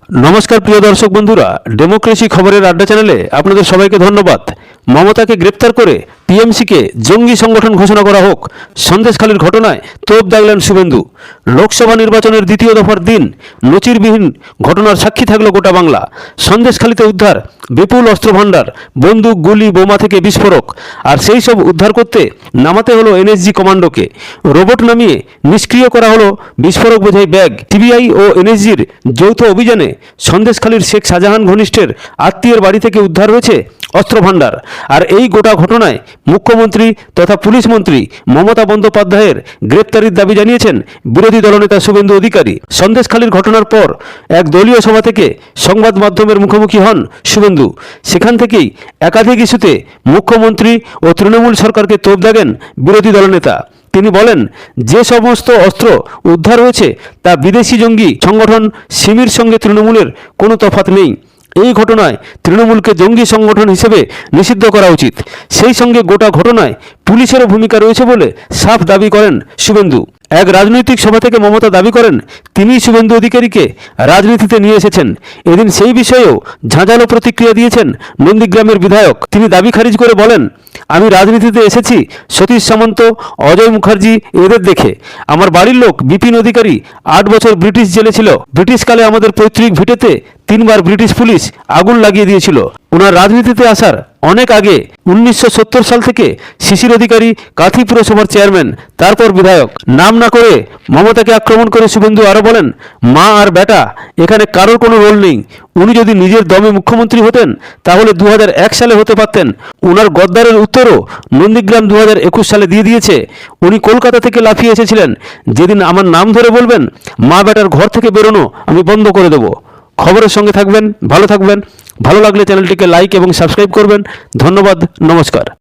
নমস্কার প্রিয় দর্শক বন্ধুরা, ডেমোক্রেসি খবরের আড্ডা চ্যানেলে আপনাদের সবাইকে ধন্যবাদ। মমতাকে গ্রেপ্তার করে টিএমসিকে জঙ্গি সংগঠন ঘোষণা করা হোক, সন্দেশখালীর ঘটনায় তোপ দাগলেন শুভেন্দু। লোকসভা নির্বাচনের দ্বিতীয় দফার দিন নজিরবিহীন ঘটনার সাক্ষী থাকলো গোটা বাংলা। সন্দেশখালীতে উদ্ধার বিপুল অস্ত্রভাণ্ডার, বন্দুক, গুলি, বোমা থেকে বিস্ফোরক। আর সেই সব উদ্ধার করতে নামাতে হলো এনএসজি কমান্ডোকে। রোবট নামিয়ে নিষ্ক্রিয় করা হলো বিস্ফোরক বোঝাই ব্যাগ। সিবিআই ও এনএসজির যৌথ অভিযানে সন্দেশখালীর শেখ শাহজাহান ঘনিষ্ঠের আত্মীয়ের বাড়ি থেকে উদ্ধার হয়েছে অস্ত্রভাণ্ডার। আর এই গোটা ঘটনায় মুখ্যমন্ত্রী তথা পুলিশ মন্ত্রী মমতা বন্দ্যোপাধ্যায়ের গ্রেপ্তারির দাবি জানিয়েছেন বিরোধী দলনেতা শুভেন্দু অধিকারী। সন্দেশখালীর ঘটনার পর এক দলীয় সভা থেকে সংবাদ মাধ্যমের মুখোমুখি হন শুভেন্দু। সেখান থেকেই একাধিক ইস্যুতে মুখ্যমন্ত্রী ও তৃণমূল সরকারকে তোপ দাগেন বিরোধী দলনেতা। তিনি বলেন, যে সমস্ত অস্ত্র উদ্ধার হয়েছে তা বিদেশি জঙ্গি সংগঠন সিমির সঙ্গে তৃণমূলের কোনো তফাৎ নেই। এই ঘটনায় তৃণমূলকে জঙ্গি সংগঠন হিসেবে নিষিদ্ধ করা উচিত। সেই সঙ্গে গোটা ঘটনায় পুলিশেরও ভূমিকা রয়েছে বলে সাফ দাবি করেন শুভেন্দু। এক রাজনৈতিক সভা থেকে মমতা দাবি করেন তিনি শুভেন্দু অধিকারীকে রাজনীতিতে নিয়ে এসেছেন। এদিন সেই বিষয়েও ঝাঁঝালো প্রতিক্রিয়া দিয়েছেন নন্দীগ্রামের বিধায়ক। তিনি দাবি খারিজ করে বলেন, আমি রাজনীতিতে এসেছি সতীশ সামন্ত, অজয় মুখার্জি এদের দেখে। আমার বাড়ির লোক বিপিন অধিকারী 8 বছর ব্রিটিশ জেলে ছিল। ব্রিটিশকালে আমাদের পৈতৃক ভিটেতে 3 বার ব্রিটিশ পুলিশ আগুন লাগিয়ে দিয়েছিল। ওনার রাজনীতিতে আসার অনেক আগে 1970 সাল থেকে শিশির অধিকারী কাঁথি পুরসভার চেয়ারম্যান, তারপর বিধায়ক। নাম না করে মমতাকে আক্রমণ করে শুভেন্দু আরও বলেন, মা আর বেটা এখানে কারোর কোনো রোল নেই। উনি যদি নিজের দমে মুখ্যমন্ত্রী হতেন তাহলে 2001 সালে হতে পারতেন। ওনার গদ্দারের উত্তরও নন্দীগ্রাম 2021 সালে দিয়ে দিয়েছে। উনি কলকাতা থেকে লাফিয়ে এসেছিলেন। যেদিন আমার নাম ধরে বলবেন মা বেটার ঘর থেকে বেরোনো আমি বন্ধ করে দেবো। খবরের সঙ্গে থাকবেন, ভালো থাকবেন। ভালো লাগলে চ্যানেলটিকে লাইক এবং সাবস্ক্রাইব করবেন। ধন্যবাদ, নমস্কার।